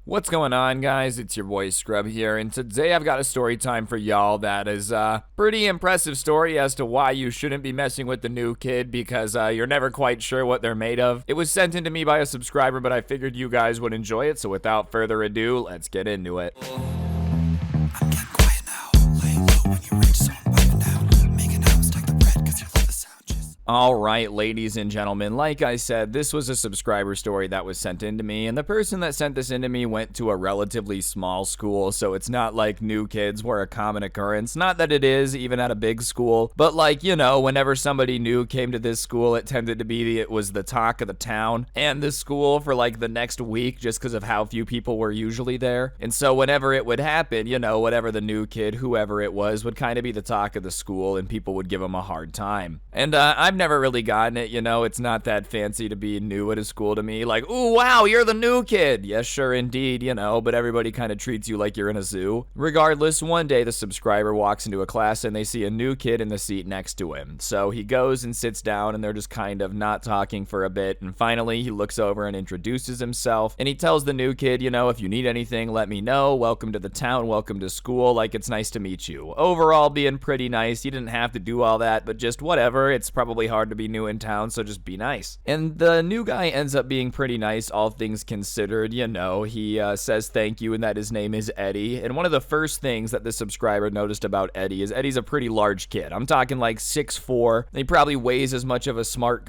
What's going on, guys? It's your boy Scrub here, and today I've got a story time for y'all that is a pretty impressive story as to why you shouldn't be messing with the new kid because you're never quite sure what they're made of. It was sent in to me by a subscriber, but I figured you guys would enjoy it, so without further ado, let's get into it. I'm getting quiet now. Lay low when you reach zone, biting down. Making out, stack the bread, cause you love the sound. Alright, ladies and gentlemen, like I said, this was a subscriber story that was sent in to me, and the person that sent this in to me went to a relatively small school, so it's not like new kids were a common occurrence. Not that it is, even at a big school, but like, you know, whenever somebody new came to this school, it tended to be it was the talk of the town and the school for like the next week just because of how few people were usually there. And so whenever it would happen, you know, whatever the new kid, whoever it was, would kind of be the talk of the school and people would give him a hard time. And I've never really gotten it, you know, it's not that fancy to be new at a school to me. Like, ooh, wow, you're the new kid. Yes, sure, indeed, you know, but everybody kind of treats you like you're in a zoo. Regardless, one day the subscriber walks into a class and they see a new kid in the seat next to him. So he goes and sits down and they're just kind of not talking for a bit. And finally, he looks over and introduces himself. And he tells the new kid, you know, if you need anything, let me know. Welcome to the town. Welcome to school. Like, it's nice to meet you. Overall, being pretty nice. You didn't have to do all that, but just whatever. It's probably hard to be new in town, so just be nice. And the new guy ends up being pretty nice, all things considered. You know, he says thank you and that his name is Eddie. And one of the first things that the subscriber noticed about Eddie is Eddie's a pretty large kid. I'm talking like 6'4". He probably weighs as much of a smart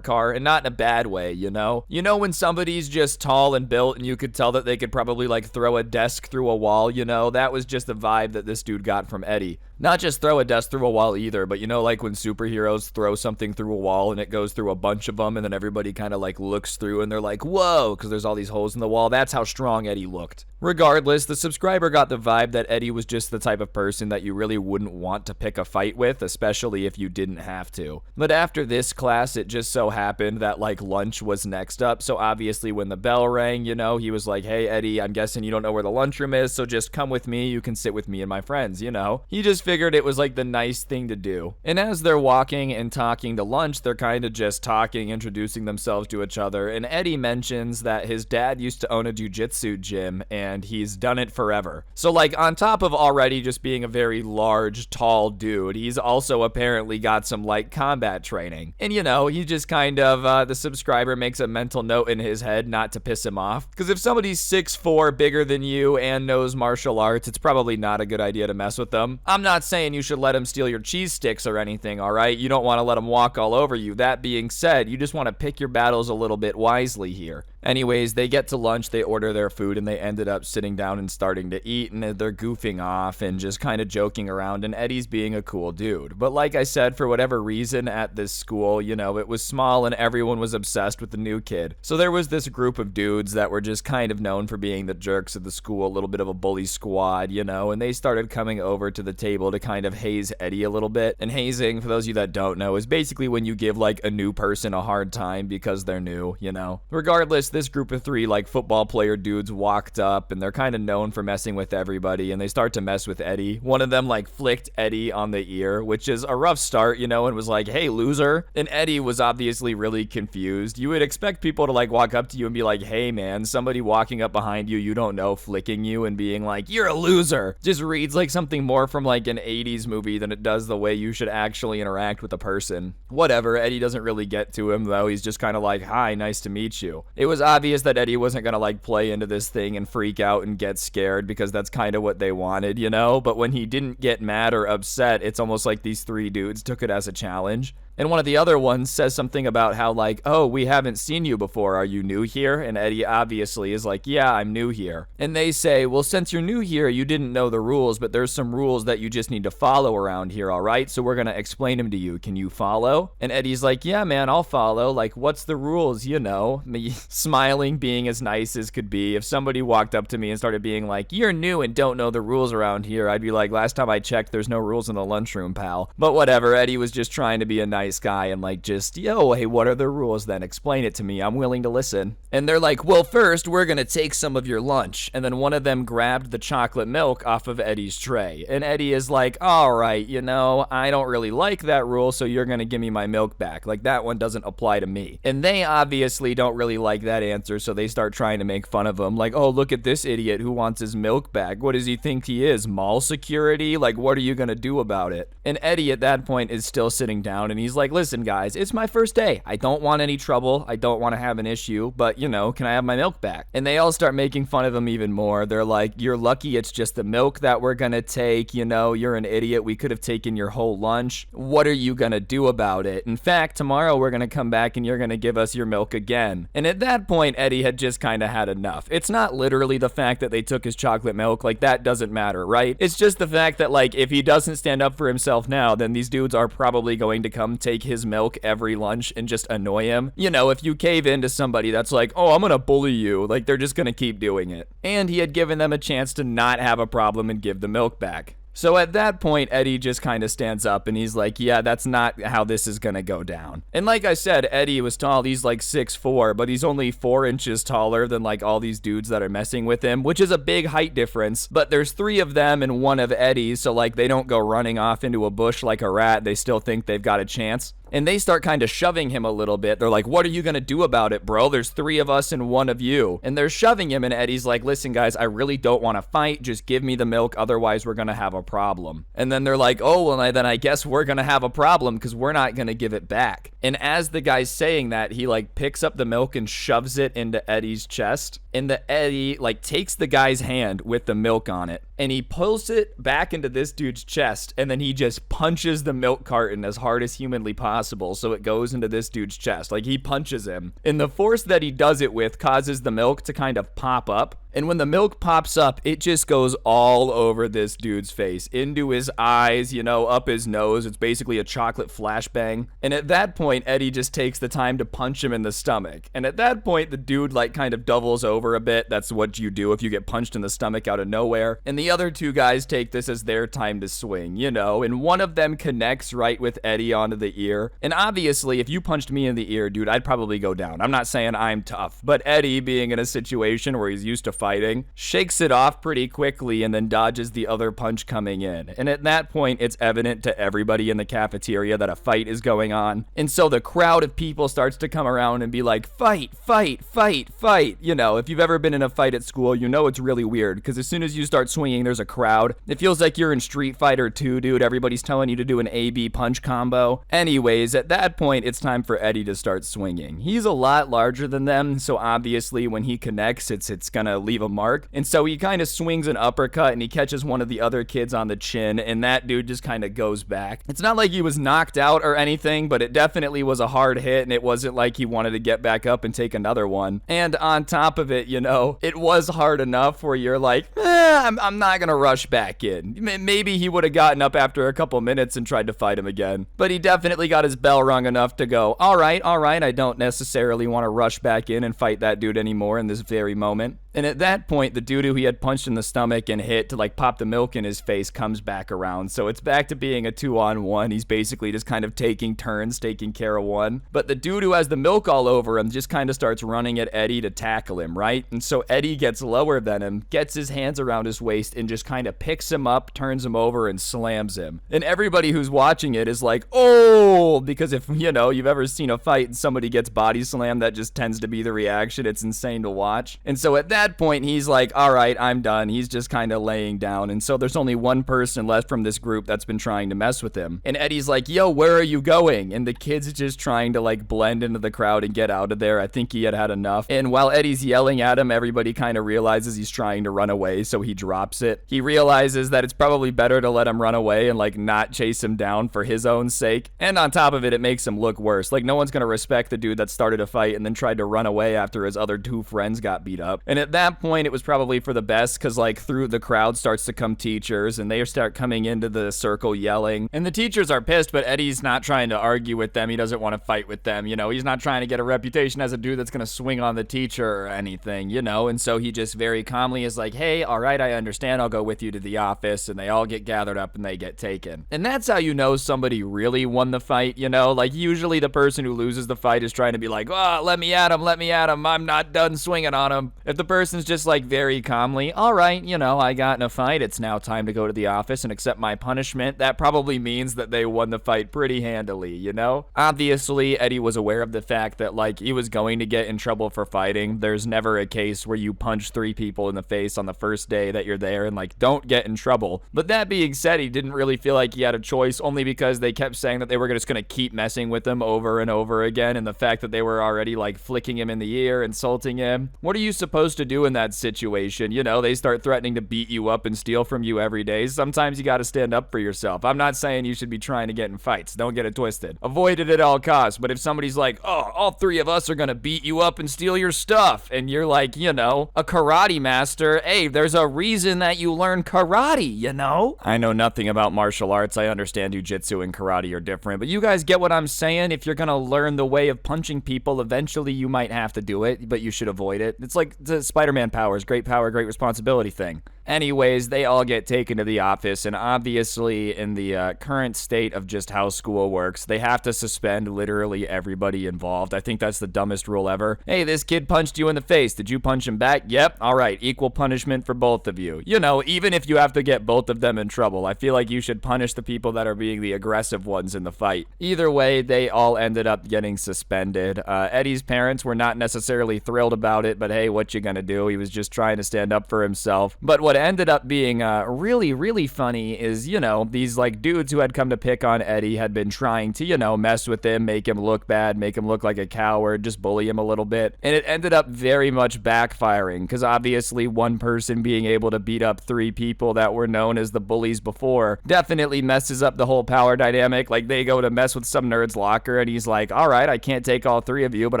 car, and not in a bad way, you know? You know when somebody's just tall and built and you could tell that they could probably like throw a desk through a wall, you know? That was just the vibe that this dude got from Eddie. Not just throw a desk through a wall either, but you know, like when superheroes throw something through a wall and it goes through a bunch of them and then everybody kind of like looks through and they're like, whoa, because there's all these holes in the wall. That's how strong Eddie looked. Regardless, the subscriber got the vibe that Eddie was just the type of person that you really wouldn't want to pick a fight with, especially if you didn't have to. But after this class, it just so happened that like lunch was next up. So obviously when the bell rang, you know, he was like, hey Eddie, I'm guessing you don't know where the lunchroom is, so just come with me. You can sit with me and my friends, you know. He just figured it was like the nice thing to do. And as they're walking and talking to lunch, they're kind of just talking, introducing themselves to each other. And Eddie mentions that his dad used to own a jiu-jitsu gym and he's done it forever. So like on top of already just being a very large, tall dude, he's also apparently got some like combat training. And you know, he just kind of, the subscriber makes a mental note in his head not to piss him off. Because if somebody's 6'4", bigger than you and knows martial arts, it's probably not a good idea to mess with them. I'm not saying you should let him steal your cheese sticks or anything, alright? You don't want to let him walk all over you. That being said, you just want to pick your battles a little bit wisely here. Anyways, they get to lunch, they order their food, and they ended up sitting down and starting to eat, and they're goofing off and just kind of joking around, and Eddie's being a cool dude. But like I said, for whatever reason at this school, you know, it was small and everyone was obsessed with the new kid. So there was this group of dudes that were just kind of known for being the jerks of the school, a little bit of a bully squad, you know, and they started coming over to the table to kind of haze Eddie a little bit. And hazing, for those of you that don't know, is basically when you give like a new person a hard time because they're new, you know. Regardless, this group of three like football player dudes walked up and they're kind of known for messing with everybody, and they start to mess with Eddie. One of them like flicked Eddie on the ear, which is a rough start, you know, and was like, hey loser. And Eddie was obviously really confused. You would expect people to like walk up to you and be like, hey man, somebody walking up behind you don't know flicking you and being like, you're a loser, just reads like something more from like an 80s movie than it does the way you should actually interact with a person. Whatever, Eddie doesn't really get to him though. He's just kind of like, hi, nice to meet you. It was obvious that Eddie wasn't gonna like play into this thing and freak out and get scared because that's kind of what they wanted, you know? But when he didn't get mad or upset, it's almost like these three dudes took it as a challenge. And one of the other ones says something about how like, oh, we haven't seen you before. Are you new here? And Eddie obviously is like, yeah, I'm new here. And they say, well, since you're new here, you didn't know the rules, but there's some rules that you just need to follow around here, all right? So we're going to explain them to you. Can you follow? And Eddie's like, yeah, man, I'll follow. Like, what's the rules? You know, me smiling, being as nice as could be. If somebody walked up to me and started being like, you're new and don't know the rules around here, I'd be like, last time I checked, there's no rules in the lunchroom, pal. But whatever, Eddie was just trying to be a nice nice guy and like just, yo, hey, what are the rules then? Explain it to me. I'm willing to listen. And they're like, well, first we're gonna take some of your lunch. And then one of them grabbed the chocolate milk off of Eddie's tray. And Eddie is like, all right, you know, I don't really like that rule, so you're gonna give me my milk back. Like, that one doesn't apply to me. And they obviously don't really like that answer, so they start trying to make fun of him. Like, oh, look at this idiot who wants his milk back. What does he think he is? Mall security? Like, what are you gonna do about it? And Eddie at that point is still sitting down, and he's like, listen, guys, it's my first day. I don't want any trouble. I don't want to have an issue, but, you know, can I have my milk back? And they all start making fun of him even more. They're like, you're lucky it's just the milk that we're gonna take. You know, you're an idiot. We could have taken your whole lunch. What are you gonna do about it? In fact, tomorrow we're gonna come back and you're gonna give us your milk again. And at that point, Eddie had just kind of had enough. It's not literally the fact that they took his chocolate milk. Like, that doesn't matter, right? It's just the fact that, like, if he doesn't stand up for himself now, then these dudes are probably going to come take his milk every lunch and just annoy him. You know, if you cave into somebody that's like, oh, I'm gonna bully you, like, they're just gonna keep doing it. And he had given them a chance to not have a problem and give the milk back. So at that point, Eddie just kind of stands up and he's like, yeah, that's not how this is gonna go down. And like I said, Eddie was tall. He's like 6'4", but he's only 4 inches taller than like all these dudes that are messing with him, which is a big height difference. But there's 3 of them and 1 of Eddie's, so like they don't go running off into a bush like a rat. They still think they've got a chance. And they start kind of shoving him a little bit. They're like, what are you gonna do about it, bro? There's 3 of us and 1 of you. And they're shoving him, and Eddie's like, listen, guys, I really don't want to fight. Just give me the milk, otherwise we're gonna have a problem. And then they're like, oh, well, then I guess we're gonna have a problem because we're not gonna give it back. And as the guy's saying that, he like picks up the milk and shoves it into Eddie's chest. And the Eddie like takes the guy's hand with the milk on it, and he pulls it back into this dude's chest, and then he just punches the milk carton as hard as humanly possible, so it goes into this dude's chest. Like, he punches him, and the force that he does it with causes the milk to kind of pop up. And when the milk pops up, it just goes all over this dude's face, into his eyes, you know, up his nose. It's basically a chocolate flashbang. And at that point, Eddie just takes the time to punch him in the stomach. And at that point, the dude like kind of doubles over a bit. That's what you do if you get punched in the stomach out of nowhere. And the other 2 guys take this as their time to swing, you know, and one of them connects right with Eddie onto the ear. And obviously, if you punched me in the ear, dude, I'd probably go down. I'm not saying I'm tough, but Eddie, being in a situation where he's used to fighting, shakes it off pretty quickly and then dodges the other punch coming in. And at that point, it's evident to everybody in the cafeteria that a fight is going on. And so the crowd of people starts to come around and be like, fight, fight, fight, fight. You know, if you've ever been in a fight at school, you know it's really weird, because as soon as you start swinging, there's a crowd. It feels like you're in Street Fighter 2, dude. Everybody's telling you to do an A-B punch combo. Anyways, at that point, it's time for Eddie to start swinging. He's a lot larger than them, so obviously when he connects, it's gonna leave a mark. And so he kind of swings an uppercut and he catches one of the other kids on the chin, and that dude just kind of goes back. It's not like he was knocked out or anything, but it definitely was a hard hit, and it wasn't like he wanted to get back up and take another one. And on top of it, you know, it was hard enough where you're like, I'm not gonna rush back in. Maybe he would have gotten up after a couple minutes and tried to fight him again. But he definitely got his bell rung enough to go, all right, I don't necessarily want to rush back in and fight that dude anymore in this very moment. And at that point, the dude who he had punched in the stomach and hit to like pop the milk in his face comes back around. So it's back to being a 2-on-1. He's basically just kind of taking turns, taking care of one. But the dude who has the milk all over him just kind of starts running at Eddie to tackle him, right? And so Eddie gets lower than him, gets his hands around his waist, and just kind of picks him up, turns him over, and slams him. And everybody who's watching it is like, oh, because if, you know, you've ever seen a fight and somebody gets body slammed, that just tends to be the reaction. It's insane to watch. And so at that point, he's like, all right, I'm done. He's just kind of laying down. And so there's only one person left from this group that's been trying to mess with him. And Eddie's like, yo, where are you going? And the kid's just trying to like blend into the crowd and get out of there. I think he had had enough. And while Eddie's yelling at him, everybody kind of realizes he's trying to run away, so he drops it. He realizes that it's probably better to let him run away and like not chase him down for his own sake. And on top of it, it makes him look worse. Like, no one's gonna respect the dude that started a fight and then tried to run away after his other 2 friends got beat up. And at at that point, it was probably for the best because, like, through the crowd starts to come teachers and they start coming into the circle yelling. And the teachers are pissed, but Eddie's not trying to argue with them. He doesn't want to fight with them. You know, he's not trying to get a reputation as a dude that's going to swing on the teacher or anything, you know? And so he just very calmly is like, hey, all right, I understand. I'll go with you to the office. And they all get gathered up and they get taken. And that's how you know somebody really won the fight, you know? Like, usually the person who loses the fight is trying to be like, oh, let me at him, I'm not done swinging on him. If the person's just like very calmly, all right, you know, I got in a fight, it's now time to go to the office and accept my punishment, that probably means that they won the fight pretty handily, you know? Obviously, Eddie was aware of the fact that, like, he was going to get in trouble for fighting. There's never a case where you punch 3 people in the face on the first day that you're there and, like, don't get in trouble. But that being said, he didn't really feel like he had a choice, only because they kept saying that they were just gonna keep messing with him over and over again, and the fact that they were already, like, flicking him in the ear, insulting him. What are you supposed to do in that situation? You know, they start threatening to beat you up and steal from you every day. Sometimes you gotta stand up for yourself. I'm not saying you should be trying to get in fights. Don't get it twisted. Avoid it at all costs. But if somebody's like, oh, all 3 of us are gonna beat you up and steal your stuff, and you're like, you know, a karate master, hey, there's a reason that you learn karate, you know? I know nothing about martial arts. I understand jujitsu and karate are different, but you guys get what I'm saying? If you're gonna learn the way of punching people, eventually you might have to do it, but you should avoid it. It's like the Spider-Man powers, great power, great responsibility thing. Anyways, they all get taken to the office, and obviously in the current state of just how school works, they have to suspend literally everybody involved. I think that's the dumbest rule ever. Hey, this kid punched you in the face. Did you punch him back? Yep. All right, equal punishment for both of you. You know, even if you have to get both of them in trouble, I feel like you should punish the people that are being the aggressive ones in the fight. Either way, they all ended up getting suspended. Eddie's parents were not necessarily thrilled about it, but hey, what you gonna do? He was just trying to stand up for himself. But what ended up being really funny is, you know, these like dudes who had come to pick on Eddie had been trying to, you know, mess with him, make him look bad, make him look like a coward, just bully him a little bit. And it ended up very much backfiring because obviously one person being able to beat up 3 people that were known as the bullies before definitely messes up the whole power dynamic. Like, they go to mess with some nerd's locker and he's like, all right, I can't take all 3 of you, but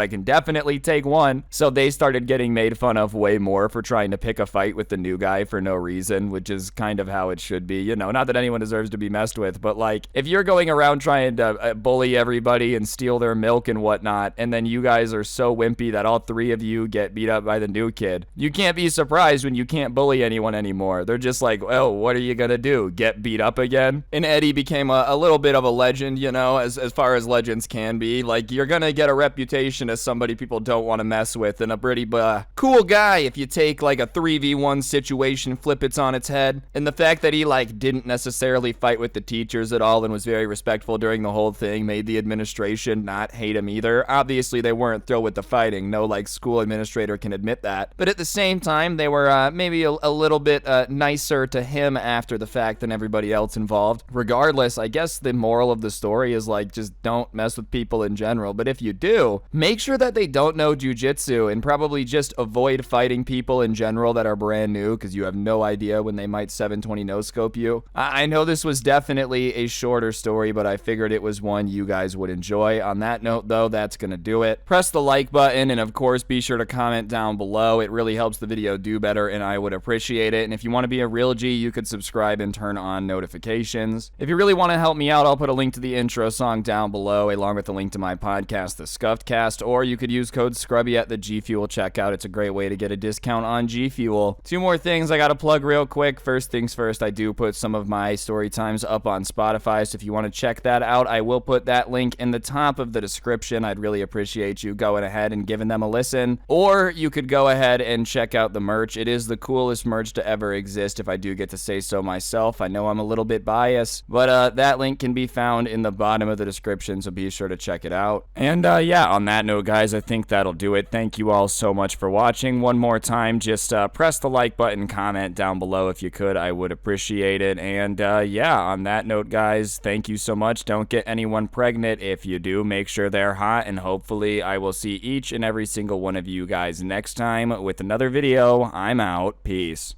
I can definitely take one. So they started getting made fun of way more for trying to pick a fight with the new guy for no reason, which is kind of how it should be. You know, not that anyone deserves to be messed with, but like, if you're going around trying to bully everybody and steal their milk and whatnot, and then you guys are so wimpy that all 3 of you get beat up by the new kid, you can't be surprised when you can't bully anyone anymore. They're just like, oh, what are you gonna do? Get beat up again? And Eddie became a little bit of a legend, you know, as far as legends can be. Like, you're gonna get a reputation as somebody people don't want to mess with, and a pretty cool guy if you take like a 3v1 situation, flip it on its head. And the fact that he like didn't necessarily fight with the teachers at all and was very respectful during the whole thing made the administration not hate him either. Obviously they weren't thrilled with the fighting. No like school administrator can admit that. But at the same time, they were maybe a little bit nicer to him after the fact than everybody else involved. Regardless, I guess the moral of the story is like, just don't mess with people in general. But if you do, make sure that they don't know jujitsu and probably just avoid fighting people in general that are brand new, because you have no idea when they might 720 no scope you. I know this was definitely a shorter story, but I figured it was one you guys would enjoy. On that note though, that's gonna do it. Press the like button, and of course be sure to comment down below. It really helps the video do better and I would appreciate it. And if you want to be a real G, you could subscribe and turn on notifications. If you really want to help me out, I'll put a link to the intro song down below along with a link to my podcast, The Scuffed Cast, or you could use code Scrubby at the G Fuel checkout. It's a great way to get a discount on G Fuel. 2 more things I gotta plug real quick. First things first, I do put some of my story times up on Spotify, so if you want to check that out, I will put that link in the top of the description. I'd really appreciate you going ahead and giving them a listen. Or you could go ahead and check out the merch. It is the coolest merch to ever exist, if I do get to say so myself. I know I'm a little bit biased, but that link can be found in the bottom of the description, so be sure to check it out. And yeah, on that note, guys, I think that'll do it. Thank you all so much for watching. One more time, just press the like button, comment down below if you could. I would appreciate it. And yeah, on that note, guys, thank you so much. Don't get anyone pregnant. If you do, make sure they're hot, and hopefully I will see each and every single one of you guys next time with another video. I'm out. Peace.